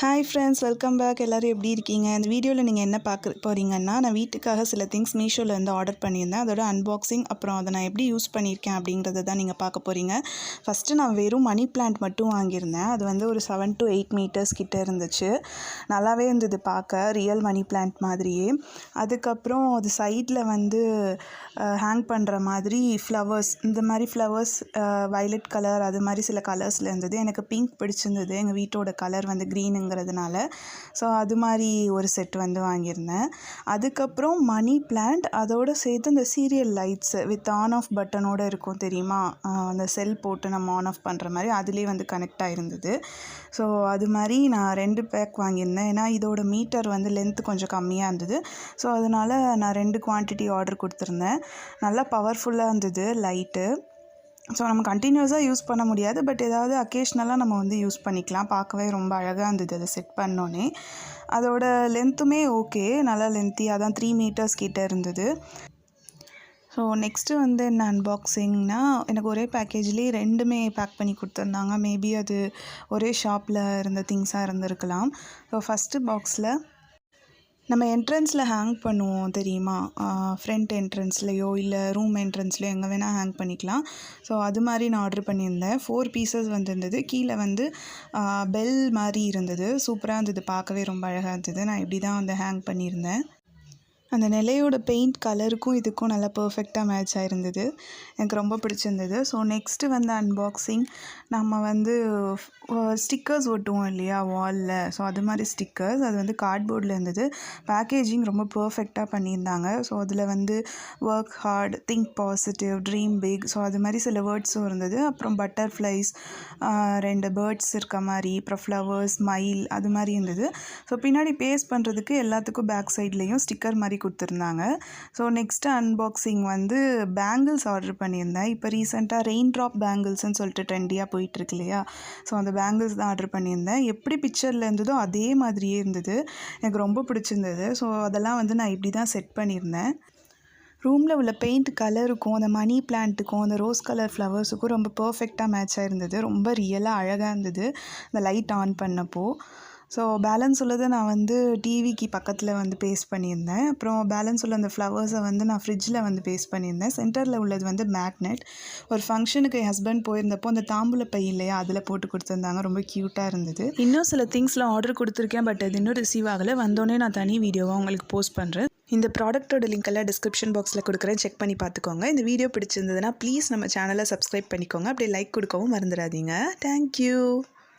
Hi friends, welcome back. எல்லோரும் எப்படி இருக்கீங்க? இந்த வீடியோவில் நீங்கள் என்ன பார்க்க போகிறீங்கன்னா, நான் வீட்டுக்காக சில திங்ஸ் மீஷோலேருந்து ஆர்டர் பண்ணியிருந்தேன். அதோட அன்பாக்சிங், அப்புறம் அதை நான் எப்படி யூஸ் பண்ணியிருக்கேன் அப்படிங்கிறத தான் நீங்கள் பார்க்க போகிறீங்க. ஃபஸ்ட்டு நான் வெறும் மணி பிளான்ட் மட்டும் வாங்கியிருந்தேன். அது வந்து ஒரு 7 to 8 மீட்டர்ஸ் கிட்டே இருந்துச்சு. நல்லாவே இருந்தது பார்க்க, ரியல் மணி பிளான்ட் மாதிரியே. அதுக்கப்புறம் அது சைடில் வந்து ஹேங் பண்ணுற மாதிரி ஃப்ளவர்ஸ், இந்த மாதிரி ஃப்ளவர்ஸ் வயலட் கலர், அது மாதிரி சில கலர்ஸில் இருந்தது. எனக்கு பிங்க் பிடிச்சிருந்தது, எங்கள் வீட்டோட கலர் வந்து க்ரீனுங்கிறதுனால. ஸோ அது மாதிரி ஒரு செட் வந்து வாங்கியிருந்தேன். அதுக்கப்புறம் மணி பிளான்ட், அதோடு சேர்த்து இந்த serial lights with on off பட்டனோடு இருக்கும் தெரியுமா, அந்த செல் போட்டு நம்ம ஆன் ஆஃப் பண்ணுற மாதிரி அதுலேயே வந்து கனெக்ட் ஆகிருந்தது. ஸோ அது மாதிரி நான் 2 பேக் வாங்கியிருந்தேன். ஏன்னா இதோட மீட்டர் வந்து லென்த்து கொஞ்சம் கம்மியாக இருந்தது. ஸோ அதனால் நான் 2 குவான்டிட்டி ஆர்டர் கொடுத்துருந்தேன். நல்லா பவர்ஃபுல்லாக இருந்தது லைட்டு. ஸோ நம்ம கண்டினியூஸாக யூஸ் பண்ண முடியாது, பட் ஏதாவது அக்கேஷ்னலாக நம்ம வந்து யூஸ் பண்ணிக்கலாம். பார்க்கவே ரொம்ப அழகாக இருந்தது அதை செட் பண்ணோன்னே. அதோட லென்த்துமே ஓகே, நல்லா லென்த்தியாக தான் 3 மீட்டர்ஸ் கிட்டே இருந்தது. ஸோ நெக்ஸ்ட்டு வந்து என்ன அன்பாக்சிங்னா, எனக்கு ஒரே பேக்கேஜ்லேயே 2மே பேக் பண்ணி கொடுத்துருந்தாங்க. மேபி அது ஒரே ஷாப்பில் இருந்த திங்ஸாக இருந்திருக்கலாம். ஸோ ஃபஸ்ட்டு பாக்ஸில் நம்ம என்ட்ரன்ஸில் ஹேங் பண்ணுவோம் தெரியுமா, ஃப்ரண்ட் என்ட்ரன்ஸ்லேயோ இல்லை ரூம் என்ட்ரன்ஸ்லையோ எங்கே வேணால் ஹேங் பண்ணிக்கலாம். ஸோ அது மாதிரி நான் ஆர்டர் பண்ணியிருந்தேன். 4 பீசஸ் வந்துருந்தது. கீழே வந்து பெல் மாதிரி இருந்தது. சூப்பராக இருந்தது, பார்க்கவே ரொம்ப அழகாக இருந்தது. நான் இப்படி தான் வந்து ஹேங் பண்ணியிருந்தேன். அந்த நிலையோட பெயிண்ட் கலருக்கும் இதுக்கும் நல்லா பர்ஃபெக்டாக மேட்ச் ஆகிருந்தது. எனக்கு ரொம்ப பிடிச்சிருந்தது. ஸோ நெக்ஸ்ட்டு வந்து அன்பாக்சிங், நம்ம வந்து ஸ்டிக்கர்ஸ் ஒட்டுவோம் இல்லையா வாலில், ஸோ அது மாதிரி ஸ்டிக்கர்ஸ், அது வந்து கார்ட்போர்டில் இருந்தது. பேக்கேஜிங் ரொம்ப பர்ஃபெக்டாக பண்ணியிருந்தாங்க. ஸோ அதில் வந்து work hard, think positive, dream big, so அது மாதிரி சில வேர்ட்ஸும் இருந்தது. அப்புறம் பட்டர்ஃப்ளைஸ், 2 பேர்ட்ஸ் இருக்க மாதிரி, அப்புறம் ஃப்ளவர்ஸ், மயில், அது மாதிரி இருந்தது. ஸோ பின்னாடி பேஸ்ட் பண்ணுறதுக்கு எல்லாத்துக்கும் பேக் சைட்லேயும் ஸ்டிக்கர் மாதிரி கொடுத்துருந்தாங்க. ஸோ நெக்ஸ்ட்டு அன்பாக்சிங் வந்து பேங்கிள்ஸ் ஆர்டர் பண்ணியிருந்தேன். இப்போ ரீசெண்டாக ரெயின் ட்ராப் பேங்கிள்ஸ்ன்னு சொல்லிட்டு ட்ரெண்டியாக போயிட்டுருக்கு இல்லையா, ஸோ அந்த பேங்கிள்ஸ் தான் ஆர்டர் பண்ணியிருந்தேன். எப்படி பிக்சரில் இருந்ததோ அதே மாதிரியே இருந்தது. எனக்கு ரொம்ப பிடிச்சிருந்தது. ஸோ அதெல்லாம் வந்து நான் இப்படி தான் செட் பண்ணியிருந்தேன். ரூமில் உள்ள பெயிண்ட் கலருக்கும் அந்த மணி பிளான்ட்டுக்கும் அந்த ரோஸ் கலர் ஃப்ளவர்ஸுக்கும் ரொம்ப பர்ஃபெக்டாக மேட்ச் ஆகிருந்தது. ரொம்ப ரியலாக அழகாக இருந்தது அந்த லைட் ஆன் பண்ணப்போ. ஸோ பேலன்ஸ் உள்ளதை நான் வந்து டிவிக்கு பக்கத்தில் வந்து பேஸ்ட் பண்ணியிருந்தேன். அப்புறம் பேலன்ஸ் உள்ள அந்த ஃப்ளவர்ஸை வந்து நான் ஃப்ரிட்ஜில் வந்து பேஸ்ட் பண்ணியிருந்தேன். சென்டரில் உள்ளது வந்து மேக்னெட். ஒரு ஃபங்க்ஷனுக்கு என் ஹஸ்பண்ட் போயிருந்தப்போ அந்த தாம்பூல பை இல்லையா, அதில் போட்டு கொடுத்துருந்தாங்க. ரொம்ப க்யூட்டாக இருந்தது. இன்னும் சில திங்ஸ்லாம் ஆர்டர் கொடுத்துருக்கேன், பட் அது இன்னும் ரிசீவ் ஆகலை. வந்தோடனே நான் தனி வீடியோவாக உங்களுக்கு போஸ்ட் பண்ணுறேன். இந்த ப்ராடக்ட்டோட லிங்க் எல்லாம் டிஸ்கிரிப்ஷன் பாக்ஸில் கொடுக்குறேன், செக் பண்ணி பார்த்துக்கோங்க. இந்த வீடியோ பிடிச்சிருந்ததுன்னா ப்ளீஸ் நம்ம சேனலை சப்ஸ்கிரைப் பண்ணிக்கோங்க. அப்படியே லைக் கொடுக்கவும் மறந்துடாதீங்க. தேங்க்யூ.